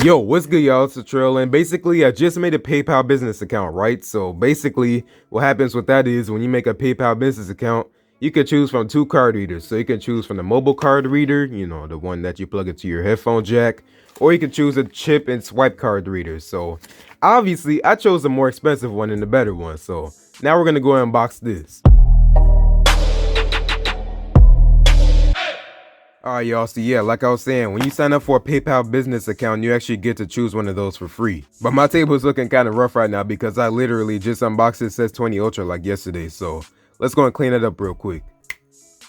Yo, what's good, y'all? It's Latrell, and basically, I just made a PayPal business account, right? So basically, what happens with that is when you make a PayPal business account, you can choose from two card readers. So you can choose from the mobile card reader, the one that you plug into your headphone jack, or you can choose a chip and swipe card reader. So obviously, I chose the more expensive one and the better one. So now we're gonna go and unbox this. Alright, y'all, so yeah, like I was saying, when you sign up for a PayPal business account, you actually get to choose one of those for free. But my table is looking kind of rough right now because I literally just unboxed this S20 Ultra like yesterday, so let's go and clean it up real quick.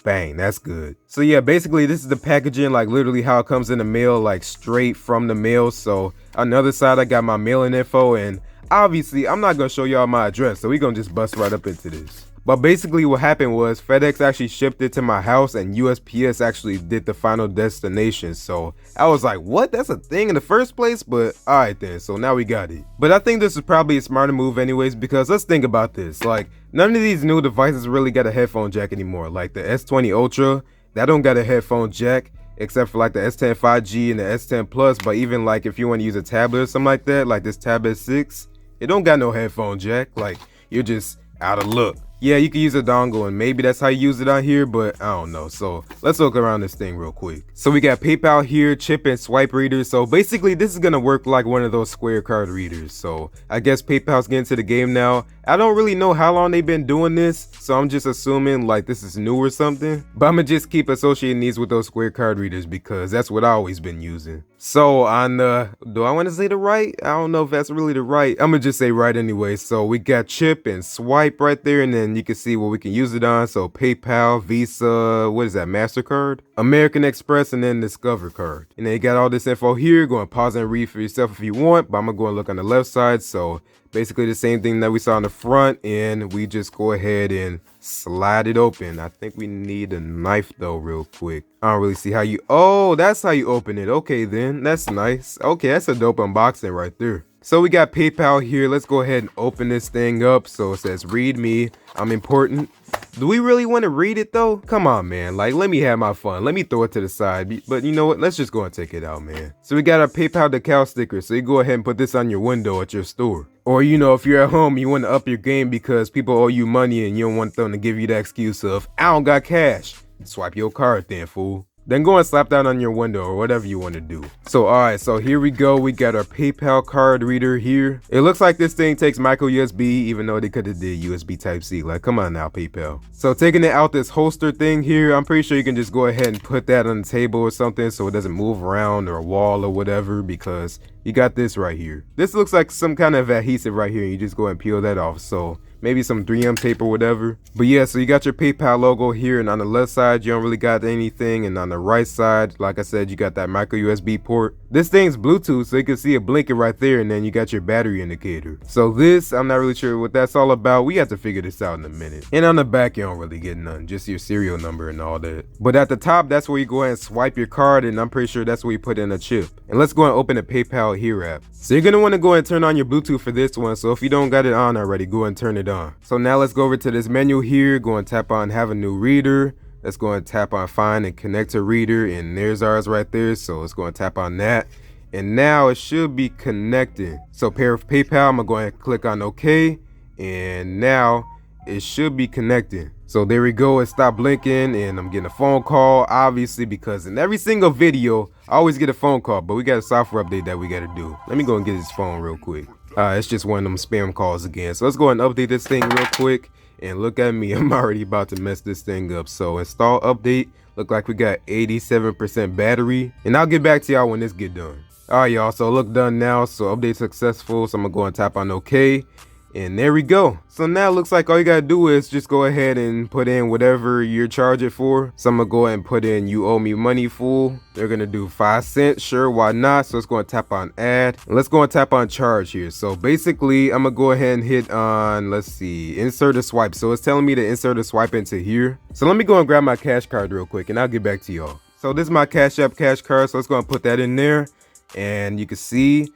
Bang, that's good. So yeah, basically this is the packaging, like literally how it comes in the mail, like straight from the mail. So on the other side, I got my mailing info, and obviously I'm not gonna show y'all my address, so we're gonna just bust right up into this. But basically what happened was FedEx actually shipped it to my house and USPS actually did the final destination. So I was like, what? That's a thing in the first place? But alright then, so now we got it. But I think this is probably a smarter move anyways, because let's think about this. Like, none of these new devices really got a headphone jack anymore. Like the S20 Ultra, that don't got a headphone jack, except for like the S10 5G and the S10 Plus. But even like if you want to use a tablet or something like that, like this Tab S6, it don't got no headphone jack. Like, you're just out of luck. Yeah, you can use a dongle and maybe that's how you use it on here, but I don't know. So let's look around this thing real quick. So we got PayPal here, chip and swipe readers. So basically this is gonna work like one of those Square card readers. So I guess PayPal's getting to the game now. I don't really know how long they've been doing this, so I'm just assuming like this is new or something. But I'm gonna just keep associating these with those Square card readers because that's what I always been using. So on the, do I want to say the right? I don't know if that's really the right. I'm gonna just say right anyway. So we got chip and swipe right there, and then you can see what we can use it on. So PayPal, Visa, what is that, MasterCard, American Express, and then Discover card. And then you got all this info here. Go and pause and read for yourself if you want, but I'm gonna go and look on the left side. So basically the same thing that we saw on the front, and we just go ahead and slide it open. I think we need a knife though real quick. I don't really see how you, oh, that's how you open it. Okay then, that's nice. Okay, that's a dope unboxing right there. So we got PayPal here. Let's go ahead and open this thing up. So it says read me, I'm important. Do we really want to read it though? Come on, man. Like, let me have my fun. Let me throw it to the side. But you know what? Let's just go and take it out, man. So we got our PayPal decal sticker. So you go ahead and put this on your window at your store. Or, if you're at home, you want to up your game because people owe you money and you don't want them to give you the excuse of, I don't got cash. Swipe your card then, fool. Then go and slap that on your window or whatever you want to do. So alright, so here we go. We got our PayPal card reader here. It looks like this thing takes micro USB, even though they could have did USB Type-C. Like, come on now, PayPal. So taking it out this holster thing here, I'm pretty sure you can just go ahead and put that on the table or something so it doesn't move around or a wall or whatever, because you got this right here. This looks like some kind of adhesive right here. You just go and peel that off. So maybe some 3M tape or whatever. But yeah, so you got your PayPal logo here, and on the left side you don't really got anything, and on the right side, like I said, you got that micro USB port. This thing's Bluetooth, so you can see it blinking right there, and then you got your battery indicator. So this, I'm not really sure what that's all about. We have to figure this out in a minute. And on the back you don't really get none, just your serial number and all that. But at the top, that's where you go ahead and swipe your card, and I'm pretty sure that's where you put in a chip. And let's go and open the PayPal here app. So you're gonna want to go and turn on your Bluetooth for this one, so if you don't got it on already, go and turn it on. So now let's go over to this menu here, go and tap on have a new reader. Let's go and tap on find and connect to reader, and there's ours right there. So let's go and tap on that, and now it should be connecting. So pair with PayPal, I'm gonna go ahead and click on OK, and now it should be connecting. So there we go, it stopped blinking, and I'm getting a phone call, obviously, because in every single video I always get a phone call, but we got a software update that we got to do. Let me go and get his phone real quick. It's just one of them spam calls again. So let's go and update this thing real quick, and look at me, I'm already about to mess this thing up. So install update, look like we got 87% battery, and I'll get back to y'all when this get done. Alright y'all, so look done now, so update successful, so I'm gonna go and tap on OK. And there we go. So now it looks like all you gotta do is just go ahead and put in whatever you're charging for. So I'm gonna go ahead and put in you owe me money, fool. They're gonna do 5 cents, sure, why not? So let's go and tap on add, and let's go and tap on charge here. So basically I'm gonna go ahead and hit on, let's see, insert a swipe. So it's telling me to insert a swipe into here. So let me go and grab my cash card real quick, and I'll get back to y'all. So this is my Cash App cash card, so let's go and put that in there, and you can see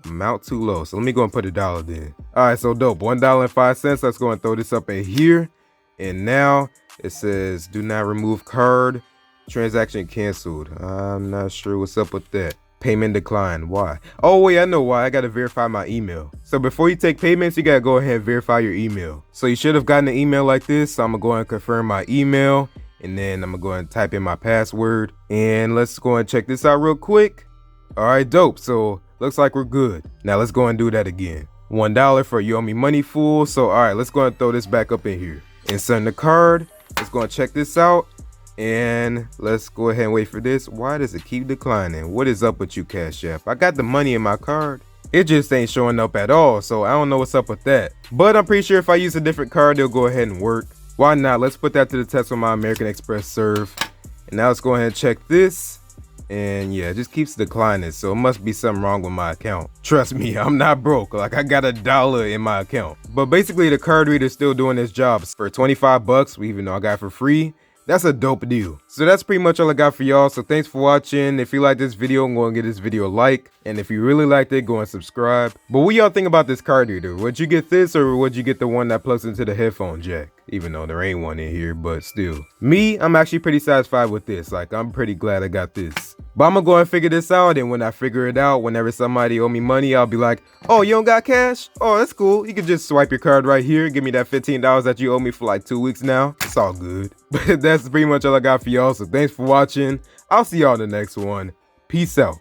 amount too low, so let me go and put $1 in. All right, so dope, $1.05. Let's go and throw this up in here, and now it says do not remove card, transaction canceled. I'm not sure what's up with that. Payment declined. Why? Oh wait, I know why. I gotta verify my email. So before you take payments, you gotta go ahead and verify your email. So you should have gotten an email like this. So I'm gonna go ahead and confirm my email, and then I'm gonna go ahead and type in my password. And let's go and check this out real quick. All right, dope. So looks like we're good. Now let's go and do that again. $1 for you owe me money, fool. So all right, let's go and throw this back up in here. Insert the card. Let's go and check this out. And let's go ahead and wait for this. Why does it keep declining? What is up with you, Cash App? I got the money in my card. It just ain't showing up at all. So I don't know what's up with that. But I'm pretty sure if I use a different card, it'll go ahead and work. Why not? Let's put that to the test with my American Express serve. And now let's go ahead and check this. And yeah, it just keeps declining. So it must be something wrong with my account. Trust me, I'm not broke. Like, I got $1 in my account. But basically the card reader's still doing its job. For 25 bucks, even though I got it for free. That's a dope deal. So that's pretty much all I got for y'all. So thanks for watching. If you like this video, go and give this video a like. And if you really liked it, go and subscribe. But what y'all think about this card reader? Would you get this, or would you get the one that plugs into the headphone jack? Even though there ain't one in here, but still. Me, I'm actually pretty satisfied with this. Like, I'm pretty glad I got this. But I'm gonna go and figure this out, and when I figure it out, whenever somebody owe me money, I'll be like, oh, you don't got cash? Oh, that's cool. You can just swipe your card right here, give me that $15 that you owe me for like 2 weeks now. It's all good. But that's pretty much all I got for y'all, so thanks for watching. I'll see y'all in the next one. Peace out.